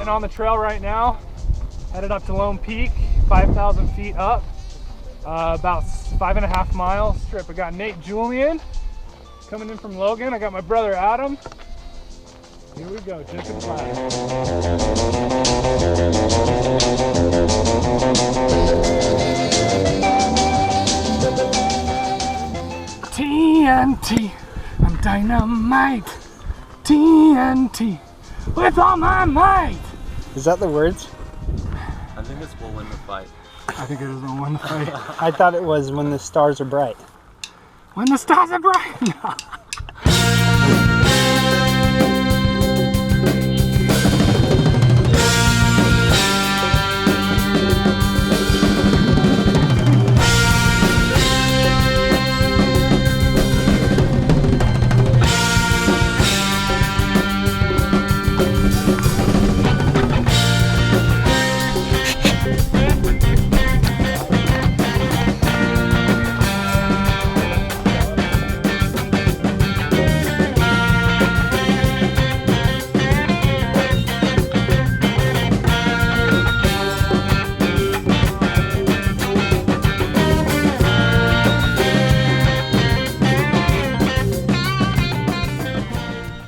getting on the trail right now. Headed up to Lone Peak, 5,000 feet up. About 5.5 miles trip. I got Nate Julian coming in from Logan. I got my brother Adam. Here we go, Jacob Flat. TNT, I'm dynamite. TNT, with all my might. Is that the words? I think it's "We'll win the fight." I think it is We'll win the fight. I thought it was "When the Stars Are Bright." When the stars are bright.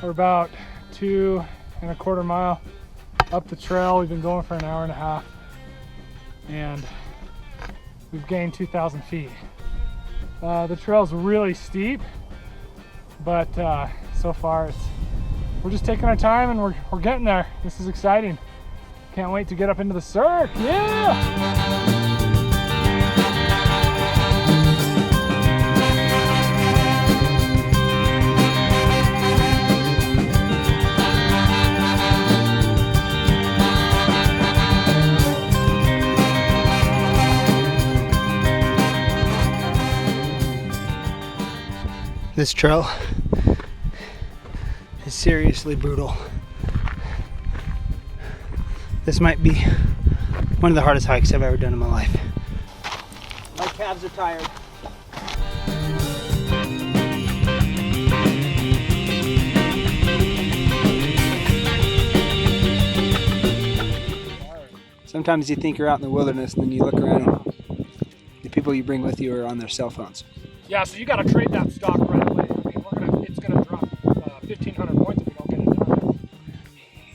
We're about 2.25 miles up the trail. We've been going for an hour and a half, and we've gained 2,000 feet. The trail's really steep, but so far we're just taking our time and we're getting there. This is exciting. Can't wait to get up into the cirque. Yeah! This trail is seriously brutal. This might be one of the hardest hikes I've ever done in my life. My calves are tired. Sometimes you think you're out in the wilderness and then you look around and the people you bring with you are on their cell phones. Yeah, so you got to trade that stock right away. I mean, it's going to drop 1,500 points if you don't get it done.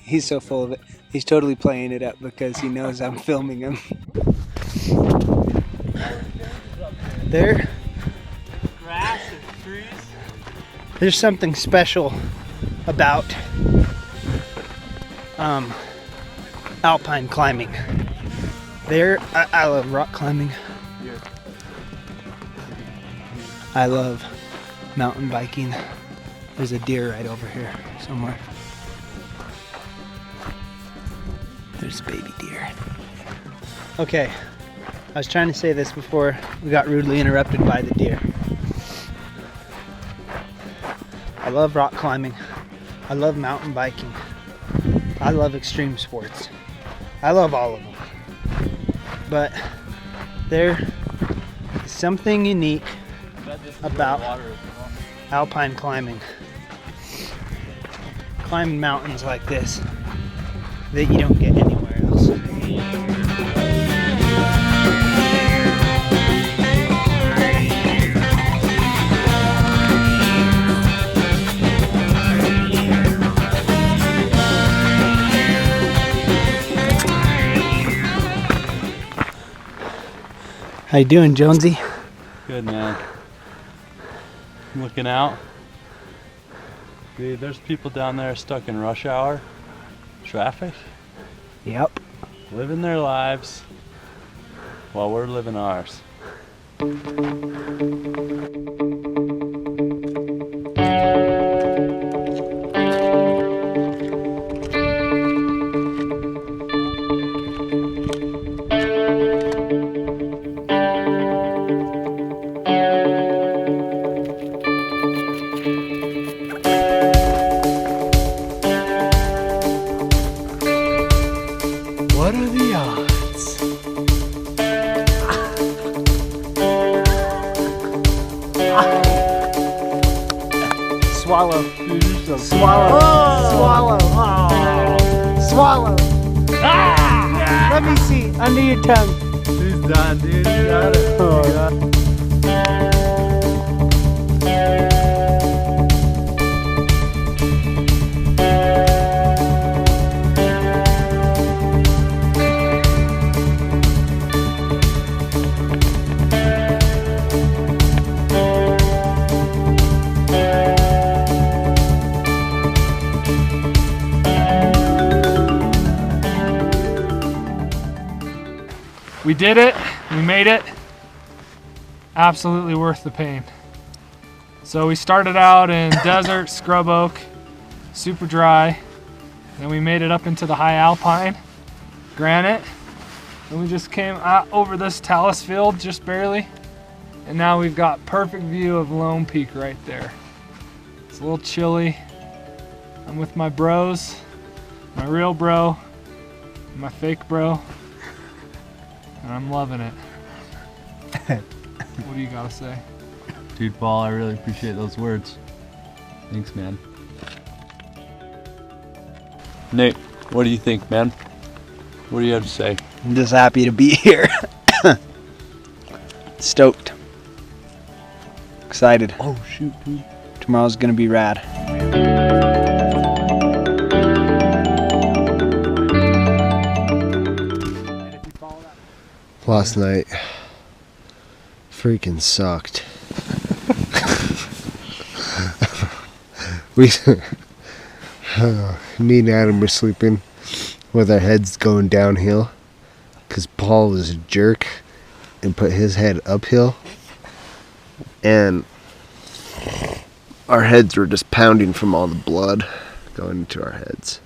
He's so full of it. He's totally playing it up because he knows I'm filming him. There. Grass and trees. There's something special about alpine climbing. I love rock climbing. I love mountain biking. There's a deer right over here somewhere. There's a baby deer. Okay, I was trying to say this before we got rudely interrupted by the deer. I love rock climbing. I love mountain biking. I love extreme sports. I love all of them. But there is something unique about alpine climbing. Climbing mountains like this that you don't get anywhere else. How you doing, Jonesy? Good, man. Looking out. Dude, there's people down there stuck in rush hour traffic. Yep. Living their lives while we're living ours. What are the odds? Swallow. Swallow. Swallow. Oh. Swallow. Swallow. Let me see. Under your tongue. He's done, dude. You got it. We did it, we made it. Absolutely worth the pain. So we started out in desert, scrub oak, super dry. Then we made it up into the high alpine, granite. And we just came out over this talus field, just barely. And now we've got perfect view of Lone Peak right there. It's a little chilly. I'm with my bros, my real bro, and my fake bro. And I'm loving it. What do you gotta say? Dude, Paul, I really appreciate those words. Thanks, man. Nate, what do you think, man? What do you have to say? I'm just happy to be here. Stoked. Excited. Oh, shoot, dude. Tomorrow's gonna be rad. Last night freaking sucked. Me and Adam were sleeping with our heads going downhill because Paul was a jerk and put his head uphill, and our heads were just pounding from all the blood going into our heads,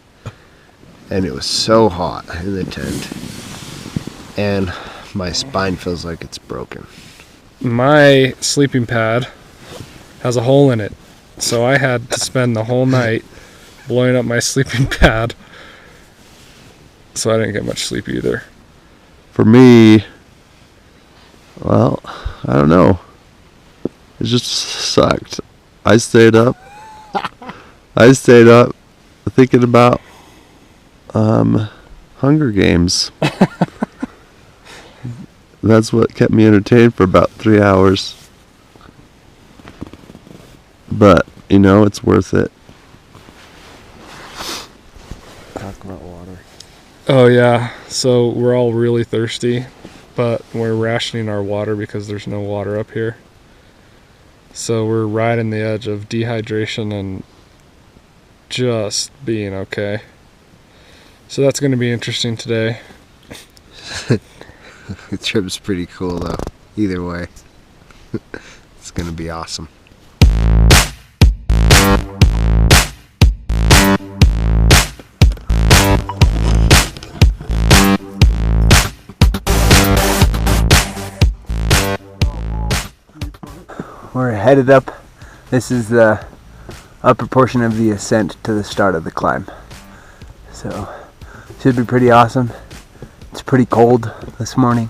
and it was so hot in the tent, and my spine feels like it's broken. My sleeping pad has a hole in it, so I had to spend the whole night blowing up my sleeping pad, so I didn't get much sleep either. For me, well, I don't know. It just sucked. I stayed up thinking about Hunger Games. That's what kept me entertained for about 3 hours. But, you know, it's worth it. Talk about water. Oh yeah, so we're all really thirsty, but we're rationing our water because there's no water up here. So we're riding the edge of dehydration and just being okay. So that's going to be interesting today. The trip's pretty cool though. Either way. It's gonna be awesome. We're headed up. This is the upper portion of the ascent to the start of the climb. So, should be pretty awesome. It's pretty cold this morning,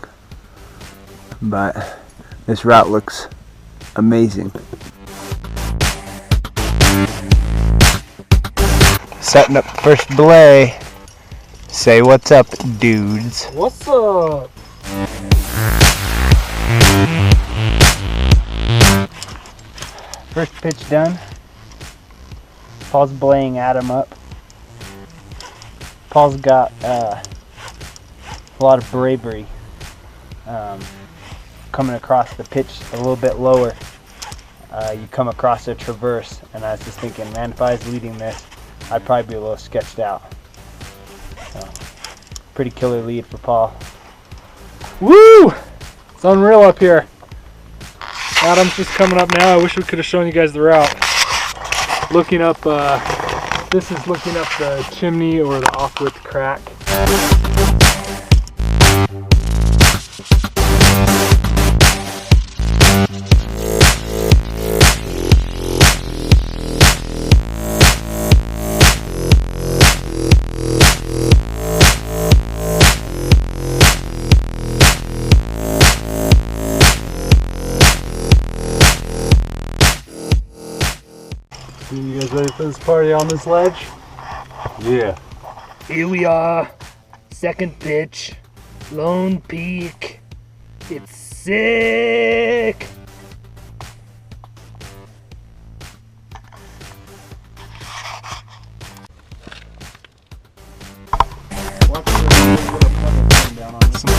but this route looks amazing. Setting up first belay. Say what's up, dudes. What's up? First pitch done. Paul's belaying Adam up. Paul's got a lot of bravery coming across the pitch a little bit lower. You come across a traverse, and I was just thinking, man, if I was leading this, I'd probably be a little sketched out. So, pretty killer lead for Paul. Woo! It's unreal up here. Adam's just coming up now. I wish we could have shown you guys the route. Looking up, this is looking up the chimney or the off-width crack. You guys ready for this party on this ledge? Yeah. Here we are, second pitch. Lone Peak. It's sick. Some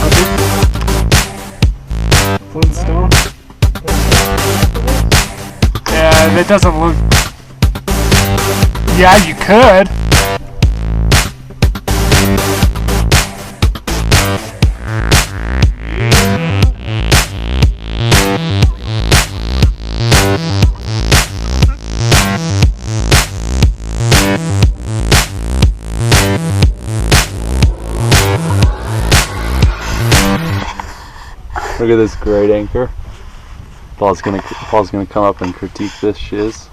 Flintstone. Yeah, that doesn't look. Yeah, you could. Look at this great anchor. Paul's gonna come up and critique this shiz.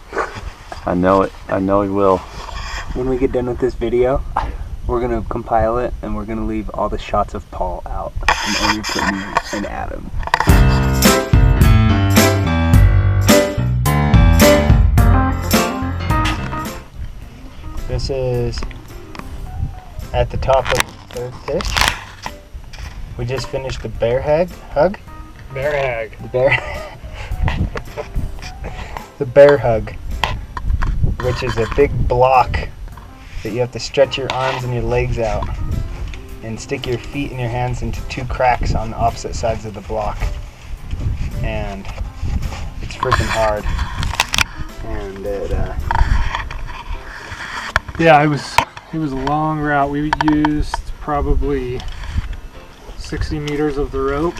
I know it. I know he will. When we get done with this video, we're gonna compile it and we're gonna leave all the shots of Paul out and only put me and Adam. This is at the top of the third fish. We just finished the bear hug. Bear hag. The bear hug, which is a big block that you have to stretch your arms and your legs out and stick your feet and your hands into two cracks on the opposite sides of the block. And it's freaking hard. And Yeah, it was a long route. We used probably 60 meters of the rope.